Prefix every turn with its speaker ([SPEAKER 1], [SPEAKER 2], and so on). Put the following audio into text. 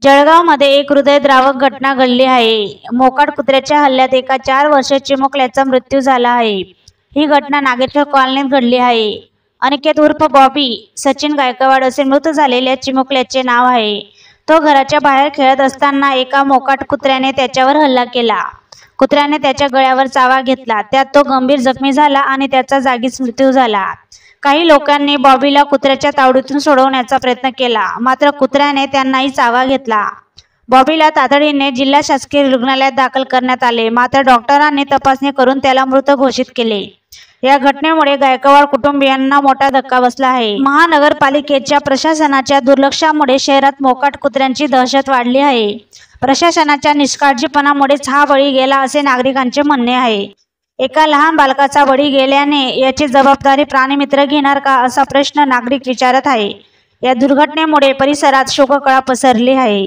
[SPEAKER 1] जळगावमध्ये एक हृदयद्रावक घटना घडली आहे। मोकाट कुत्र्याच्या हल्ल्यात एका 4 वर्षीय चिमुकल्याचा मृत्यू झाला आहे। ही घटना नागेश्वर कॉलनीत घडली आहे। अनिकेत उर्फ बॉबी सचिन गायकवाड असे मृत झालेल्या चिमुकल्याचे नाव आहे। तो घराच्या बाहेर खेळत असताना एका मोकाट कुत्र्याने त्याच्यावर हल्ला केला। कुत्र्याने त्याच्या गळ्यावर चावा घेतला, त्यात तो गंभीर जखमी झाला आणि त्याचा जागीच मृत्यू झाला। काही लोकांनी बॉबीला कुत्र्याच्या तावडीतून सोडवण्याचा प्रयत्न केला, मात्र कुत्र्याने त्यांनाही चावा घेतला। बॉबीला तातडीने जिल्हा शासकीय रुग्णालयात दाखल करण्यात आले, मात्र डॉक्टरांनी तपासणी करून त्याला मृत घोषित केले। या घटनेमुळे गायकवाड कुटुंबियांना मोठा धक्का बसला आहे। महानगरपालिकेच्या प्रशासनाच्या दुर्लक्षामुळे शहरात मोकाट कुत्र्यांची दहशत वाढली आहे। प्रशासनाच्या निष्काळजीपणामुळेच हा बळी गेला असे नागरिकांचे म्हणणे आहे। एका लहान बालकाचा बळी गेल्याने याची जबाबदारी प्राणीमित्र घेणार का, असा प्रश्न नागरिक विचारत आहे। या दुर्घटनेमुळे परिसरात शोककळा पसरली आहे।